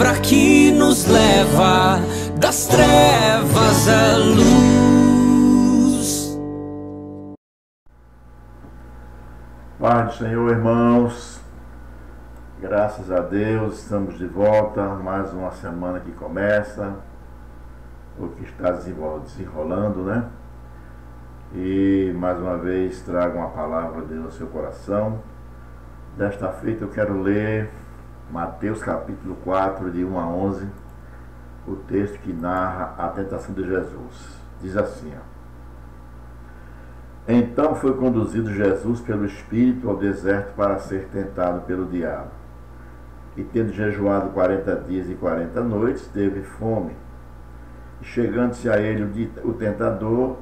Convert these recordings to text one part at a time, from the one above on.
palavra que nos leva das trevas à luz. Pai do Senhor, irmãos, graças a Deus, estamos de volta, mais uma semana que começa, o que está desenrolando, né? E mais uma vez trago uma palavra de Deus ao seu coração. Desta feita eu quero ler Mateus capítulo 4, de 1 a 11, o texto que narra a tentação de Jesus. Diz assim: Então foi conduzido Jesus pelo Espírito ao deserto para ser tentado pelo diabo. E tendo jejuado 40 dias e 40 noites, teve fome. E chegando-se a ele o tentador,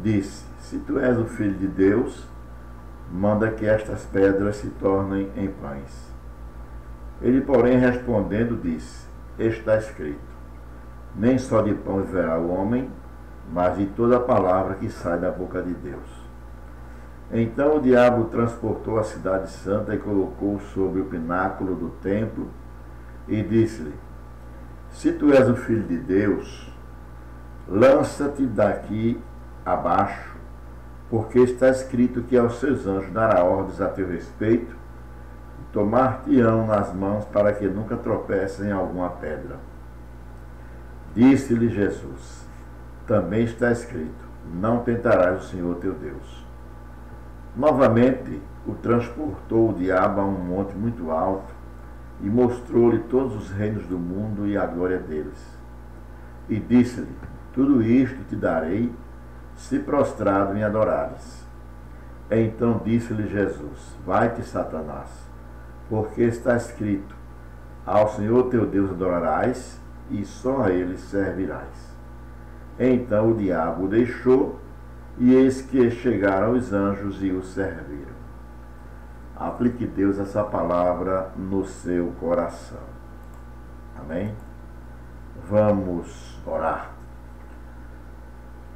disse: Se tu és o Filho de Deus, manda que estas pedras se tornem em pães. Ele, porém, respondendo, disse: Está escrito: Nem só de pão viverá o homem, mas de toda a palavra que sai da boca de Deus. Então o diabo transportou a cidade santa e colocou sobre o pináculo do templo e disse-lhe: Se tu és o Filho de Deus, lança-te daqui abaixo, porque está escrito que aos seus anjos dará ordens a teu respeito, e tomar-te-ão nas mãos para que nunca tropeçem em alguma pedra. Disse-lhe Jesus: Também está escrito: Não tentarás o Senhor teu Deus. Novamente o transportou o diabo a um monte muito alto e mostrou-lhe todos os reinos do mundo e a glória deles. E disse-lhe: Tudo isto te darei, se prostrado me adorares. Então disse-lhe Jesus: Vai-te, Satanás, porque está escrito: Ao Senhor teu Deus adorarás, e só a ele servirás. Então o diabo o deixou, e eis que chegaram os anjos e o serviram. Aplique Deus essa palavra no seu coração. Amém? Vamos orar.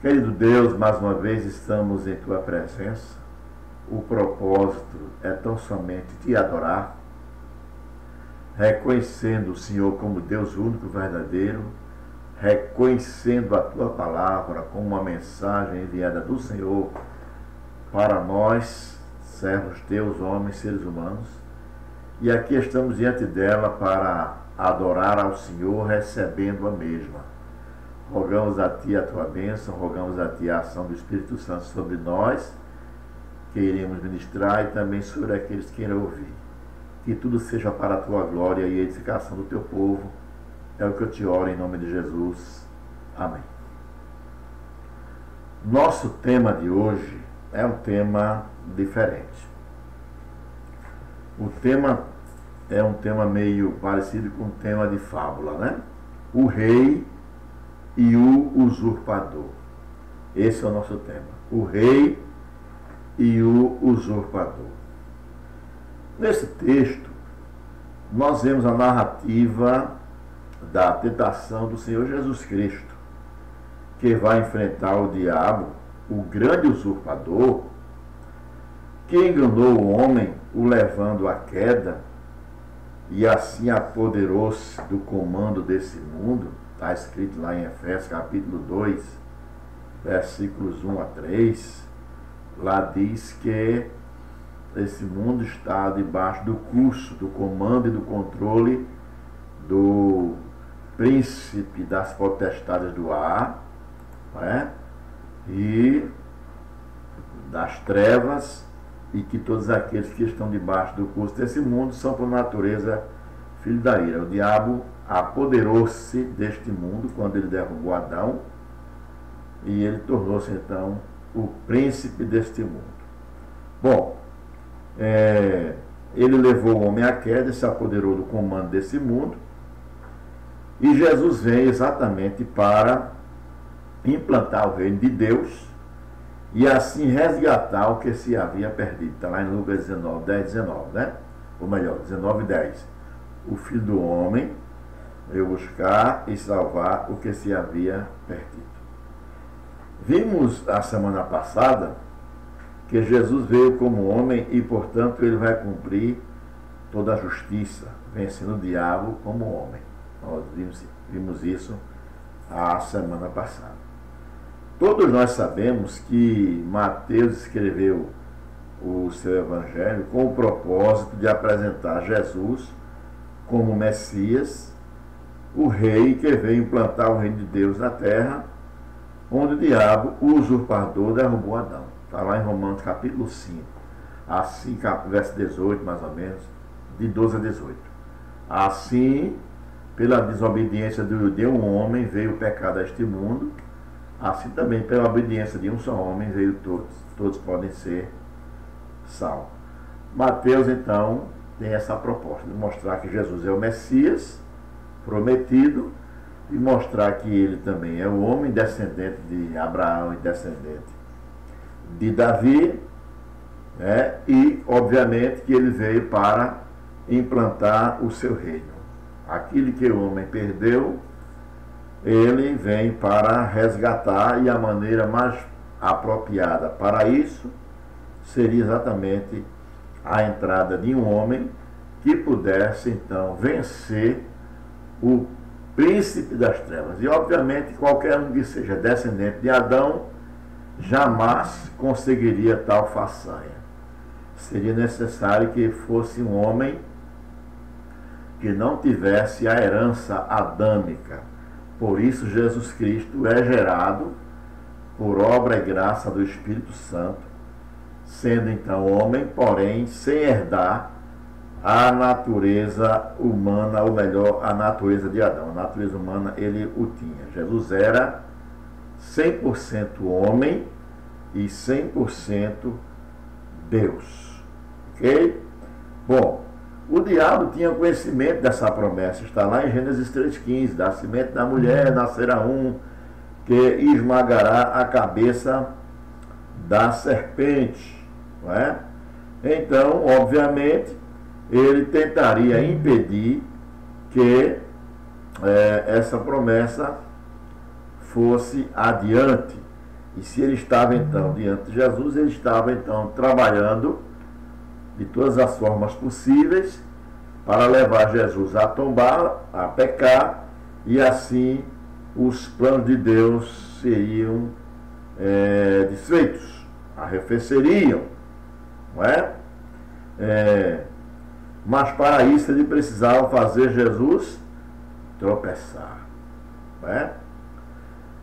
Querido Deus, mais uma vez estamos em Tua presença. O propósito é tão somente Te adorar, reconhecendo o Senhor como Deus único e verdadeiro, reconhecendo a Tua palavra como uma mensagem enviada do Senhor para nós, servos Teus, homens, seres humanos. E aqui estamos diante dela para adorar ao Senhor, recebendo a mesma. Rogamos a Ti a Tua bênção, rogamos a Ti a ação do Espírito Santo sobre nós, que iremos ministrar, e também sobre aqueles que queiram ouvir. Que tudo seja para a Tua glória e a edificação do Teu povo. É o que eu te oro em nome de Jesus. Amém. Nosso tema de hoje é um tema diferente. O tema é um tema meio parecido com um tema de fábula, né? O rei e o usurpador. Esse é o nosso tema. O rei e o usurpador. Nesse texto, nós vemos a narrativa da tentação do Senhor Jesus Cristo, que vai enfrentar o diabo, o grande usurpador, que enganou o homem, o levando à queda, e assim apoderou-se do comando desse mundo. Está escrito lá em Efésios capítulo 2, versículos 1 a 3. Lá diz que esse mundo está debaixo do curso, do comando e do controle do príncipe das potestades do ar, né? E das trevas, e que todos aqueles que estão debaixo do curso desse mundo são por natureza filho da ira. O diabo apoderou-se deste mundo quando ele derrubou Adão, e ele tornou-se então o príncipe deste mundo. Bom, ele levou o homem à queda e se apoderou do comando desse mundo. E Jesus vem exatamente para implantar o reino de Deus e assim resgatar o que se havia perdido. Está lá em Lucas 19, 10, 19, né? Ou melhor, 19, 10. O Filho do Homem veio buscar e salvar o que se havia perdido. Vimos a semana passada que Jesus veio como homem e, portanto, ele vai cumprir toda a justiça, vencendo o diabo como homem. Nós vimos isso a semana passada. Todos nós sabemos que Mateus escreveu o seu evangelho com o propósito de apresentar Jesus como Messias, o rei que veio implantar o reino de Deus na terra, onde o diabo, o usurpador, derrubou Adão. Está lá em Romanos capítulo 5, assim, verso 18 mais ou menos, de 12 a 18. Assim, pela desobediência de um homem veio o pecado a este mundo, assim também pela obediência de um só homem veio todos podem ser salvos. Mateus então tem essa proposta de mostrar que Jesus é o Messias prometido e mostrar que ele também é o homem descendente de Abraão e descendente de Davi, né? E obviamente que ele veio para implantar o seu reino. Aquilo que o homem perdeu, ele vem para resgatar, e a maneira mais apropriada para isso seria exatamente a entrada de um homem que pudesse então vencer o príncipe das trevas. E obviamente qualquer um que seja descendente de Adão jamais conseguiria tal façanha. Seria necessário que fosse um homem que não tivesse a herança adâmica. Por isso Jesus Cristo é gerado por obra e graça do Espírito Santo, sendo então homem, porém sem herdar a natureza humana, ou melhor, a natureza de Adão. A natureza humana ele o tinha. Jesus era 100% homem e 100% Deus. Ok? Bom, o diabo tinha conhecimento dessa promessa. Está lá em Gênesis 3,15. Da semente da mulher nascerá um que esmagará a cabeça da serpente. Não é? Então, obviamente, ele tentaria impedir que essa promessa fosse adiante. E se ele estava então diante de Jesus, ele estava então trabalhando de todas as formas possíveis para levar Jesus a tombar, a pecar, e assim os planos de Deus seriam desfeitos, arrefeceriam, não é? Mas para isso ele precisava fazer Jesus tropeçar, não é?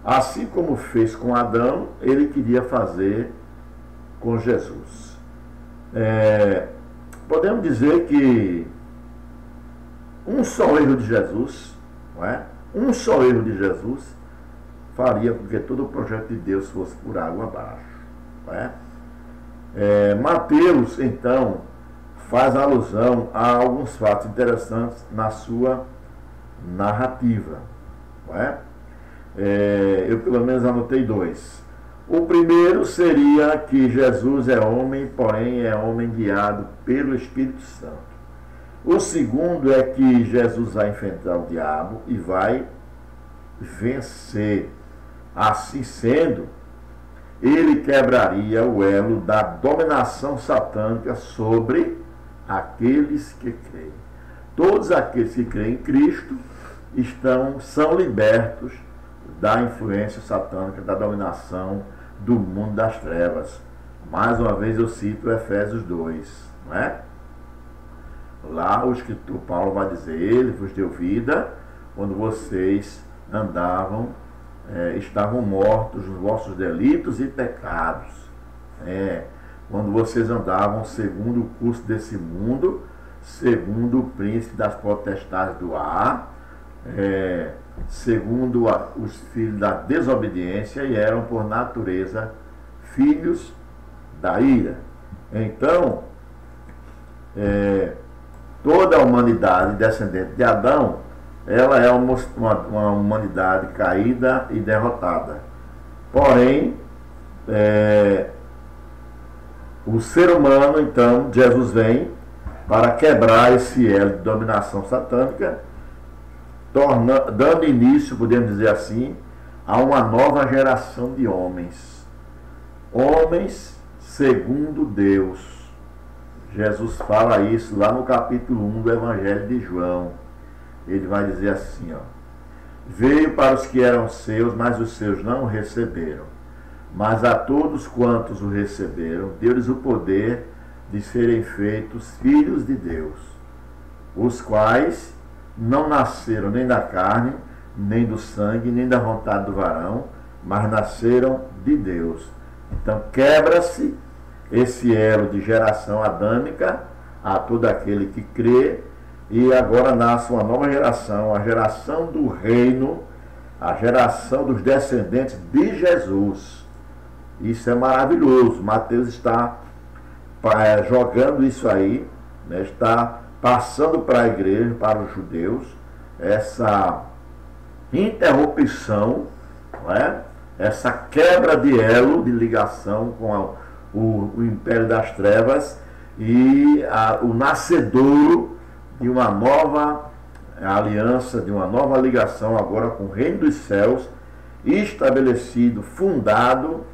Assim como fez com Adão, ele queria fazer com Jesus. Podemos dizer que um só erro de Jesus, não é? Um só erro de Jesus faria com que todo o projeto de Deus fosse por água abaixo, não é? Mateus, então, faz alusão a alguns fatos interessantes na sua narrativa, não é? Eu pelo menos anotei dois. O primeiro seria que Jesus é homem, porém é homem guiado pelo Espírito Santo. O segundo é que Jesus vai enfrentar o diabo e vai vencer. Assim sendo, ele quebraria o elo da dominação satânica sobre aqueles que creem. Todos aqueles que creem em Cristo são libertos da influência satânica, da dominação do mundo das trevas. Mais uma vez eu cito Efésios 2, não é? Lá o escritor Paulo vai dizer: ele vos deu vida quando vocês estavam mortos nos vossos delitos e pecados, quando vocês andavam segundo o curso desse mundo, segundo o príncipe das potestades do ar, segundo os filhos da desobediência, e eram por natureza filhos da ira. Então, toda a humanidade descendente de Adão, ela é uma humanidade caída e derrotada. Porém, o ser humano, então, Jesus vem para quebrar esse elo de dominação satânica, dando início, podemos dizer assim, a uma nova geração de homens. Homens segundo Deus. Jesus fala isso lá no capítulo 1 do Evangelho de João. ele vai dizer assim, ó: veio para os que eram seus, mas os seus não o receberam. Mas a todos quantos o receberam, deu-lhes o poder de serem feitos filhos de Deus, os quais não nasceram nem da carne, nem do sangue, nem da vontade do varão, mas nasceram de Deus. Então quebra-se esse elo de geração adâmica a todo aquele que crê, e agora nasce uma nova geração, a geração do reino, a geração dos descendentes de Jesus. Isso é maravilhoso. Mateus está jogando isso aí, né, está passando para a igreja, para os judeus, essa interrupção, não é? Essa quebra de elo, de ligação com o império das trevas e o nascedouro de uma nova aliança, de uma nova ligação agora com o reino dos céus, estabelecido, fundado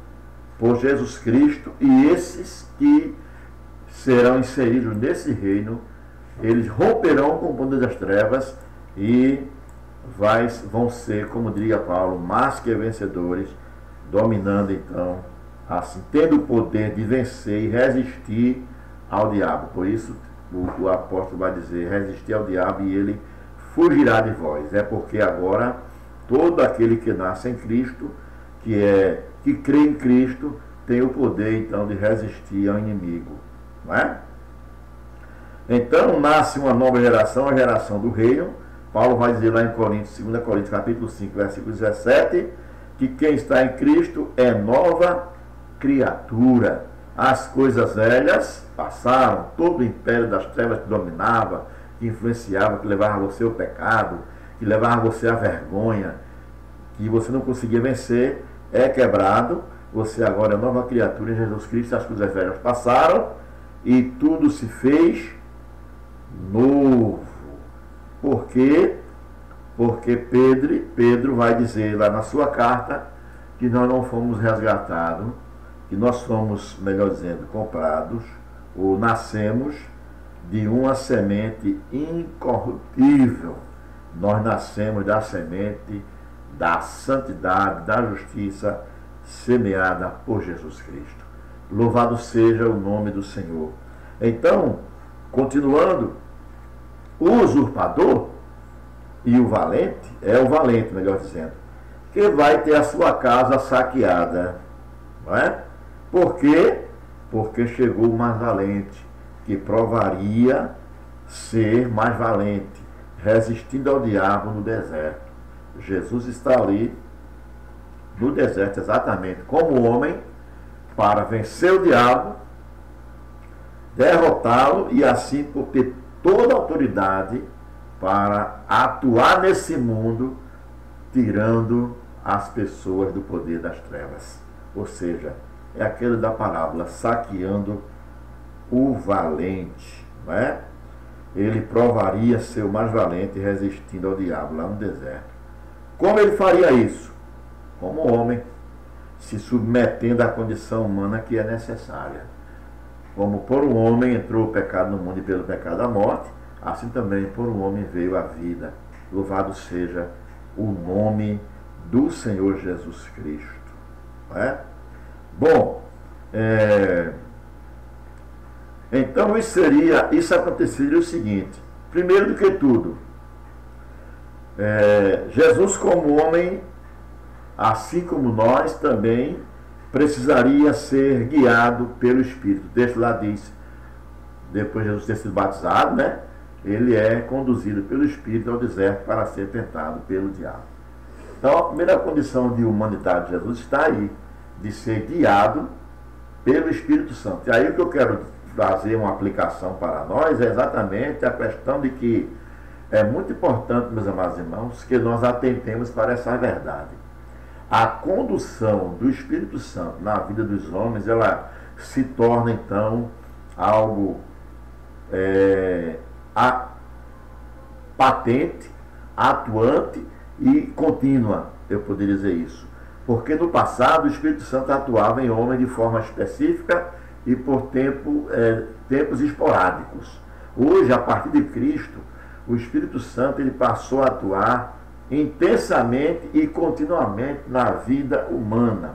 por Jesus Cristo, e esses que serão inseridos nesse reino, eles romperão com o poder das trevas e vão ser, como diria Paulo, mais que vencedores, dominando então, assim, tendo o poder de vencer e resistir ao diabo. Por isso o apóstolo vai dizer: resistir ao diabo e ele fugirá de vós. É porque agora todo aquele que nasce em Cristo, que crê em Cristo, tem o poder então de resistir ao inimigo, não é? Então nasce uma nova geração, a geração do reino. Paulo vai dizer lá em Coríntios, 2 Coríntios capítulo 5, versículo 17, que quem está em Cristo é nova criatura. As coisas velhas passaram, todo o império das trevas que dominava, que influenciava, que levava você ao pecado, que levava você à vergonha, que você não conseguia vencer, é quebrado. Você agora é nova criatura em Jesus Cristo. As coisas velhas passaram e tudo se fez novo. Por quê? Porque Pedro vai dizer lá na sua carta que nós não fomos resgatados, que nós fomos, melhor dizendo, comprados, ou nascemos de uma semente incorruptível. Nós nascemos da semente da santidade, da justiça, semeada por Jesus Cristo. Louvado seja o nome do Senhor. Então, continuando, o usurpador e o valente, o valente, melhor dizendo, que vai ter a sua casa saqueada, não é? Por quê? Porque chegou o mais valente, que provaria ser mais valente, resistindo ao diabo no deserto. Jesus está ali no deserto exatamente como homem, para vencer o diabo, derrotá-lo e assim por ter toda a autoridade para atuar nesse mundo, tirando as pessoas do poder das trevas. Ou seja, é aquele da parábola, saqueando o valente, não é? Ele provaria ser o mais valente resistindo ao diabo lá no deserto. Como ele faria isso? Como homem, se submetendo à condição humana que é necessária. Como por um homem entrou o pecado no mundo e pelo pecado a morte, assim também por um homem veio a vida. Louvado seja o nome do Senhor Jesus Cristo. Não é? Bom, então isso aconteceria o seguinte: primeiro do que tudo, Jesus como homem, assim como nós também, precisaria ser guiado pelo Espírito. O texto lá diz, depois de Jesus ter sido batizado, né, ele é conduzido pelo Espírito ao deserto para ser tentado pelo diabo. Então a primeira condição de humanidade de Jesus está aí, de ser guiado pelo Espírito Santo. E aí o que eu quero fazer uma aplicação para nós é exatamente a questão de que é muito importante, meus amados irmãos, que nós atentemos para essa verdade. A condução do Espírito Santo na vida dos homens, ela se torna então algo patente, atuante e contínua, eu poderia dizer isso. Porque no passado o Espírito Santo atuava em homem de forma específica e por tempos esporádicos. Hoje, a partir de Cristo, o Espírito Santo ele passou a atuar intensamente e continuamente na vida humana.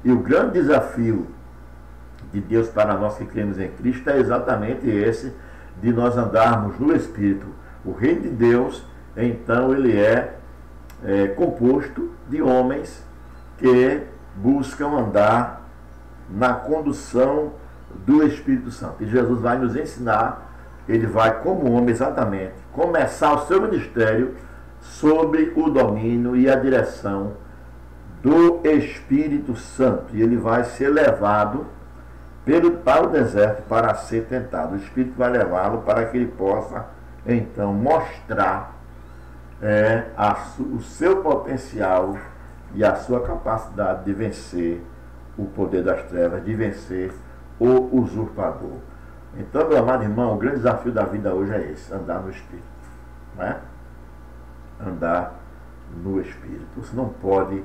E o grande desafio de Deus para nós que cremos em Cristo é exatamente esse, de nós andarmos no Espírito. O reino de Deus, então, ele é composto de homens que buscam andar na condução do Espírito Santo. E Jesus vai nos ensinar, ele vai, como homem, exatamente, começar o seu ministério sob o domínio e a direção do Espírito Santo. E ele vai ser levado para o deserto para ser tentado. O Espírito vai levá-lo para que ele possa, então, mostrar o seu potencial e a sua capacidade de vencer o poder das trevas, de vencer o usurpador. Então, meu amado irmão, o grande desafio da vida hoje é esse, andar no Espírito. Não é? Andar no Espírito. Você não pode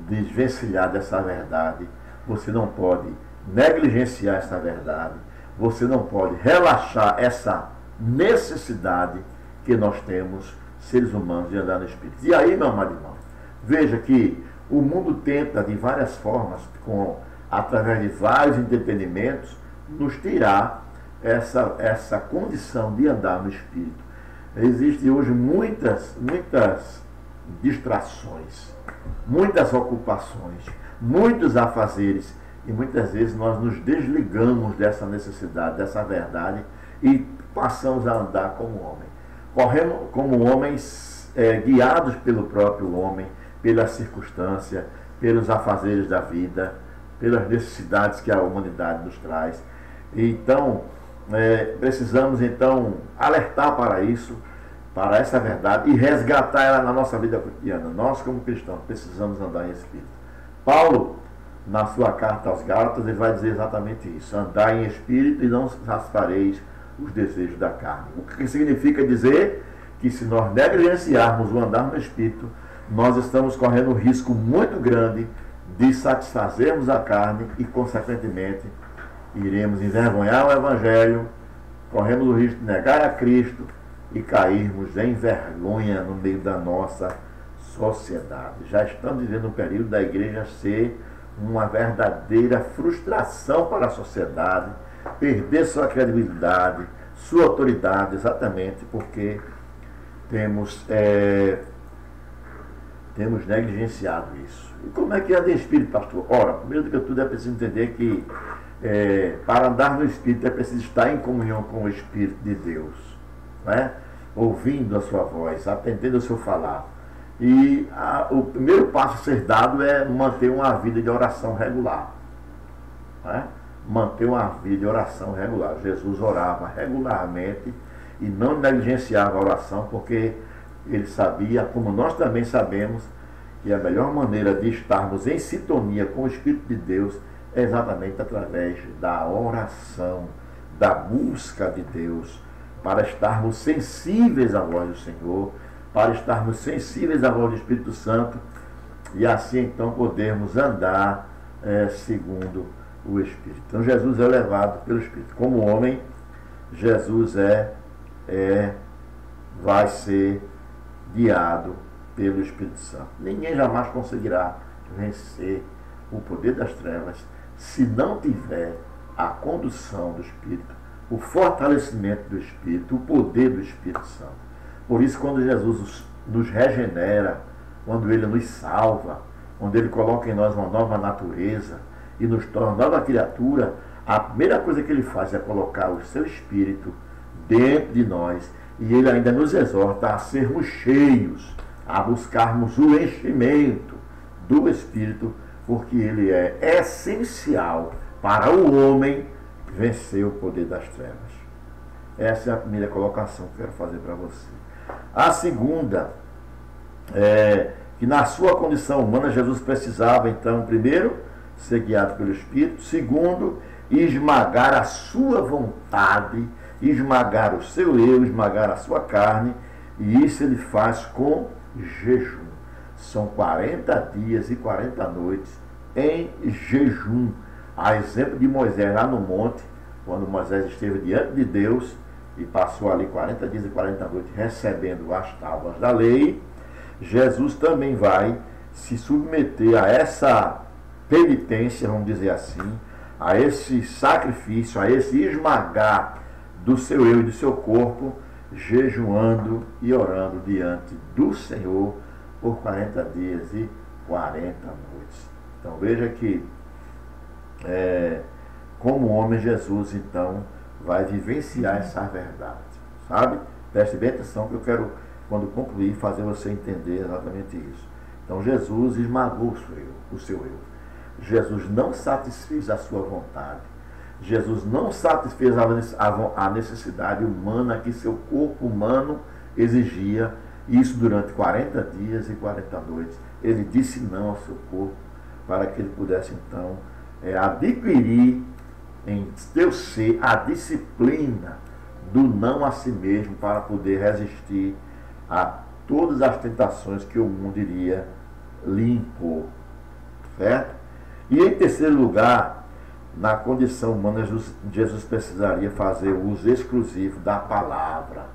desvencilhar dessa verdade, você não pode negligenciar essa verdade, você não pode relaxar essa necessidade que nós temos, seres humanos, de andar no Espírito. E aí, meu amado irmão, veja que o mundo tenta de várias formas, através de vários entretenimentos, nos tirar essa condição de andar no Espírito. Existem hoje muitas distrações, muitas ocupações, muitos afazeres, e muitas vezes nós nos desligamos dessa necessidade, dessa verdade, e passamos a andar como homem. Corremos como homens guiados pelo próprio homem, pela circunstância, pelos afazeres da vida, pelas necessidades que a humanidade nos traz. Então, precisamos então alertar para isso, para essa verdade, e resgatar ela na nossa vida cotidiana. Nós, como cristãos, precisamos andar em Espírito. Paulo, na sua carta aos Gálatas, ele vai dizer exatamente isso: andar em Espírito e não satisfareis os desejos da carne. O que significa dizer que, se nós negligenciarmos o andar no Espírito, nós estamos correndo um risco muito grande de satisfazermos a carne e, consequentemente, iremos envergonhar o Evangelho, corremos o risco de negar a Cristo e cairmos em vergonha no meio da nossa sociedade. Já estamos vivendo um período da igreja ser uma verdadeira frustração para a sociedade, perder sua credibilidade, sua autoridade, exatamente porque temos negligenciado isso. E como é que anda em Espírito, pastor? Ora, primeiro de tudo é preciso entender que para andar no Espírito é preciso estar em comunhão com o Espírito de Deus, né? Ouvindo a sua voz, atendendo ao seu falar. E o primeiro passo a ser dado é manter uma vida de oração regular, né? Manter uma vida de oração regular. Jesus orava regularmente e não negligenciava a oração, porque ele sabia, como nós também sabemos, que a melhor maneira de estarmos em sintonia com o Espírito de Deus é exatamente através da oração, da busca de Deus, para estarmos sensíveis à voz do Senhor, para estarmos sensíveis à voz do Espírito Santo, e assim então podermos andar segundo o Espírito. Então Jesus é levado pelo Espírito. Como homem, Jesus vai ser guiado pelo Espírito Santo. Ninguém jamais conseguirá vencer o poder das trevas se não tiver a condução do Espírito, o fortalecimento do Espírito, o poder do Espírito Santo. Por isso, quando Jesus nos regenera, quando Ele nos salva, quando Ele coloca em nós uma nova natureza e nos torna nova criatura, a primeira coisa que Ele faz é colocar o seu Espírito dentro de nós, e Ele ainda nos exorta a sermos cheios, a buscarmos o enchimento do Espírito, porque ele é essencial para o homem vencer o poder das trevas. Essa é a primeira colocação que eu quero fazer para você. A segunda é que, na sua condição humana, Jesus precisava, então, primeiro, ser guiado pelo Espírito; segundo, esmagar a sua vontade, esmagar o seu eu, esmagar a sua carne, e isso ele faz com jejum. São 40 dias e 40 noites em jejum, a exemplo de Moisés lá no monte, quando Moisés esteve diante de Deus, e passou ali 40 dias e 40 noites recebendo as tábuas da lei, Jesus também vai se submeter a essa penitência, vamos dizer assim, a esse sacrifício, a esse esmagar do seu eu e do seu corpo, jejuando e orando diante do Senhor por 40 dias e 40 noites. Então veja que como homem, Jesus então vai vivenciar essa verdade, sabe? Preste bem atenção que eu quero, quando concluir, fazer você entender exatamente isso. Então Jesus esmagou o seu eu. Jesus não satisfez a sua vontade. Jesus não satisfez a necessidade humana que seu corpo humano exigia, isso durante 40 dias e 40 noites. Ele disse não ao seu corpo para que ele pudesse então adquirir em seu ser a disciplina do não a si mesmo para poder resistir a todas as tentações que o mundo iria lhe impor, certo? E em terceiro lugar, na condição humana, Jesus precisaria fazer o uso exclusivo da palavra.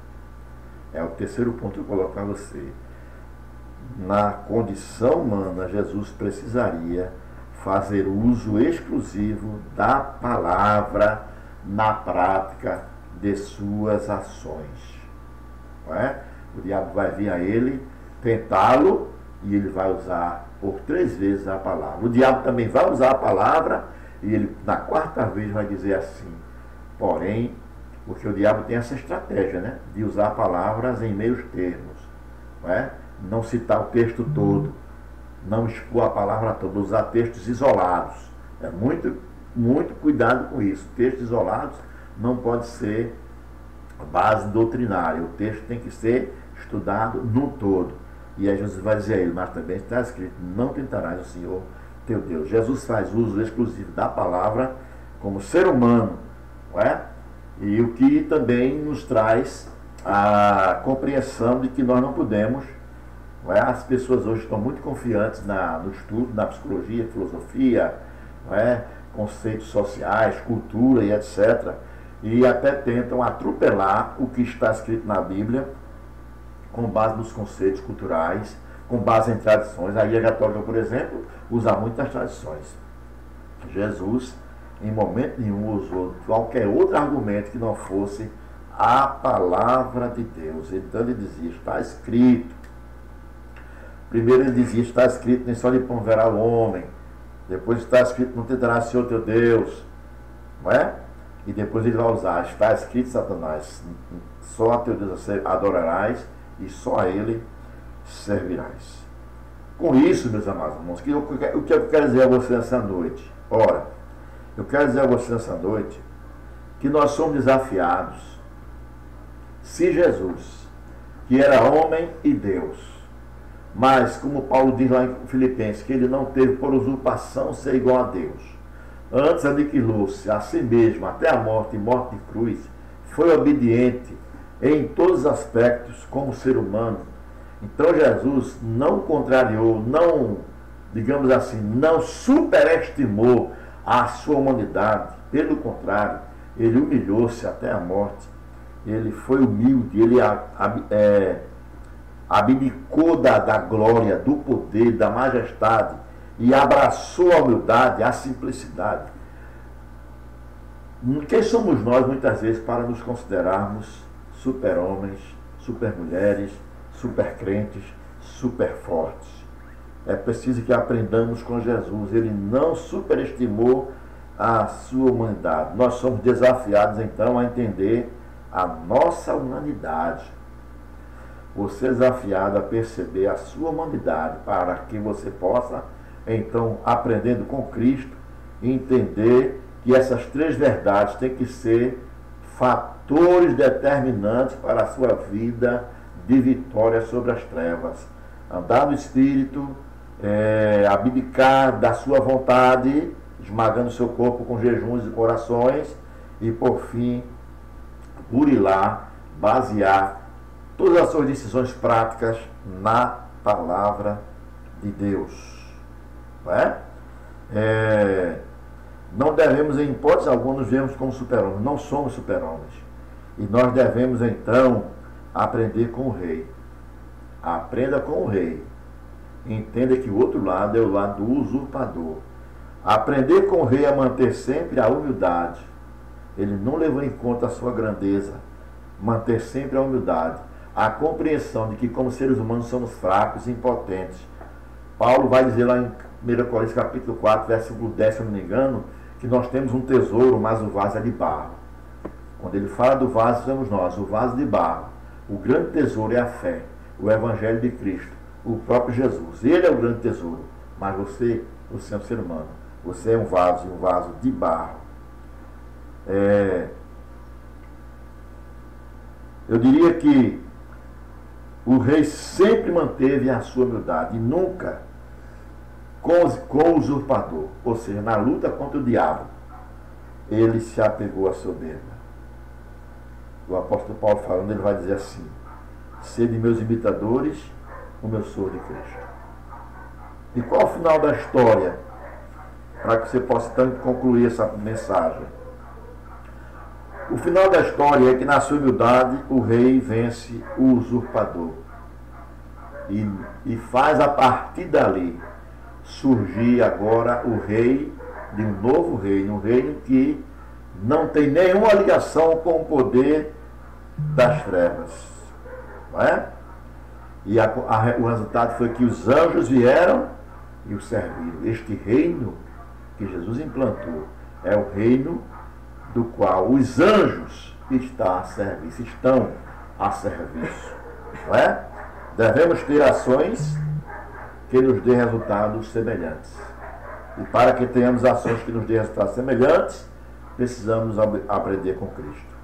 É o terceiro ponto que eu coloco para você. Na condição humana, Jesus precisaria fazer uso exclusivo da palavra na prática de suas ações. Não é? O diabo vai vir a ele, tentá-lo, e ele vai usar por 3 vezes a palavra. O diabo também vai usar a palavra, e ele na 4ª vez vai dizer assim, porém, porque o diabo tem essa estratégia, né, de usar palavras em meios termos, não é? Não citar o texto todo, não expor a palavra toda, usar textos isolados. É muito cuidado com isso. Textos isolados não pode ser base doutrinária. O texto tem que ser estudado no todo. E aí Jesus vai dizer a ele, mas também está escrito, não tentarás o Senhor teu Deus. Jesus faz uso exclusivo da palavra como ser humano, não é? E o que também nos traz a compreensão de que nós não podemos. Não é? As pessoas hoje estão muito confiantes no estudo, na psicologia, filosofia, não é? Conceitos sociais, cultura e etc. E até tentam atropelar o que está escrito na Bíblia com base nos conceitos culturais, com base em tradições. A Igreja Católica, por exemplo, usa muitas tradições. Jesus, em momento nenhum, usou qualquer outro argumento que não fosse a palavra de Deus. Então ele dizia, está escrito. Primeiro ele dizia, está escrito, nem só de pão verá o homem. Depois está escrito, não tentarás o Senhor teu Deus. Não é? E depois ele vai usar, está escrito, Satanás, só a teu Deus você adorarás e só a ele servirás. Com isso, meus amados irmãos, o que eu quero dizer a você nessa noite? Ora, eu quero dizer a você nessa noite que nós somos desafiados, se Jesus, que era homem e Deus, mas, como Paulo diz lá em Filipenses, que ele não teve por usurpação ser igual a Deus. Antes aniquilou-se a si mesmo até a morte e morte de cruz, foi obediente em todos os aspectos como ser humano. Então Jesus não contrariou, não, digamos assim, não superestimou a sua humanidade. Pelo contrário, ele humilhou-se até a morte. Ele foi humilde, ele abdicou da glória, do poder, da majestade e abraçou a humildade, a simplicidade. Quem somos nós, muitas vezes, para nos considerarmos super-homens, super-mulheres, super-crentes, super-fortes? É preciso que aprendamos com Jesus. Ele não superestimou a sua humanidade. Nós somos desafiados, então, a entender a nossa humanidade. Você é desafiado a perceber a sua humanidade para que você possa, então, aprendendo com Cristo, entender que essas 3 verdades têm que ser fatores determinantes para a sua vida de vitória sobre as trevas. Andar no Espírito, abdicar da sua vontade, esmagando seu corpo com jejuns e orações, e por fim, burilar, basear todas as suas decisões práticas na palavra de Deus. Não é? Não devemos, em hipótese alguma, nos vermos como super-homens. Não somos super-homens. E nós devemos então aprender com o rei. Aprenda com o rei. Entenda que o outro lado é o lado do usurpador. Aprender com o rei a manter sempre a humildade. Ele não levou em conta a sua grandeza. Manter sempre a humildade. A compreensão de que como seres humanos somos fracos e impotentes. Paulo vai dizer lá em 1 Coríntios capítulo 4, versículo 10, se eu não me engano, que nós temos um tesouro, mas o vaso é de barro. Quando ele fala do vaso, somos nós, o vaso de barro. O grande tesouro é a fé, o Evangelho de Cristo, o próprio Jesus. Ele é o grande tesouro, mas você é um ser humano. Você é um vaso de barro. Eu diria que o rei sempre manteve a sua humildade e nunca com o usurpador, ou seja, na luta contra o diabo, ele se apegou à soberba. O apóstolo Paulo falando, ele vai dizer assim: sede meus imitadores, como eu sou de Cristo. E qual é o final da história? Para que você possa então concluir essa mensagem. O final da história é que na sua humildade o rei vence o usurpador. E faz a partir dali surgir agora o rei de um novo reino, um reino que não tem nenhuma ligação com o poder das trevas. Não é? E o resultado foi que os anjos vieram e o serviram. Este reino que Jesus implantou é o reino do qual os anjos estão a serviço. Não é? Devemos ter ações que nos dê resultados semelhantes. E para que tenhamos ações que nos dê resultados semelhantes, precisamos aprender com Cristo.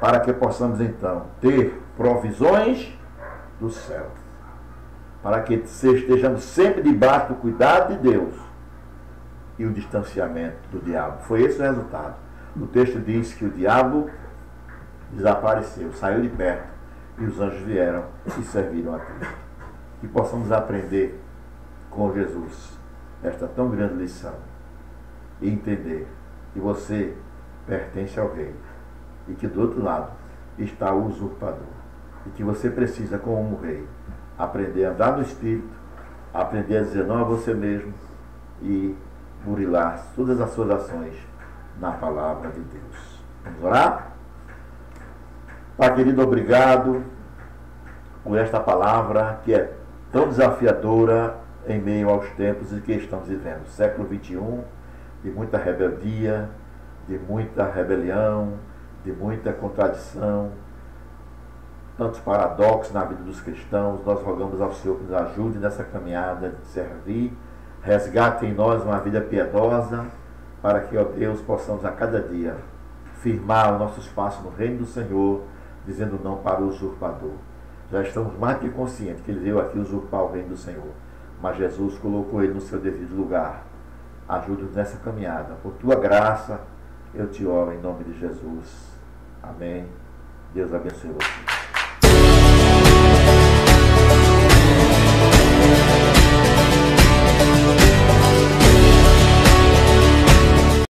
Para que possamos então ter provisões do céu. Para que estejamos sempre debaixo do cuidado de Deus e o distanciamento do diabo. Foi esse o resultado. O texto diz que o diabo desapareceu, saiu de perto, e os anjos vieram e serviram a Cristo. Que possamos aprender com Jesus esta tão grande lição e entender que você pertence ao rei e que do outro lado está o usurpador e que você precisa, como rei, aprender a andar no Espírito, aprender a dizer não a você mesmo e burilar todas as suas ações na palavra de Deus. Vamos orar? Pai querido, obrigado por esta palavra que é tão desafiadora em meio aos tempos em que estamos vivendo. Século XXI, de muita rebeldia, de muita rebelião, de muita contradição, tantos paradoxos na vida dos cristãos. Nós rogamos ao Senhor que nos ajude nessa caminhada de servir, resgate em nós uma vida piedosa, para que, ó Deus, possamos a cada dia firmar o nosso espaço no reino do Senhor, dizendo não para o usurpador. Já estamos mais que conscientes que ele veio aqui usurpar o reino do Senhor, mas Jesus colocou ele no seu devido lugar. Ajuda-nos nessa caminhada. Por tua graça, eu te oro em nome de Jesus. Amém. Deus abençoe você.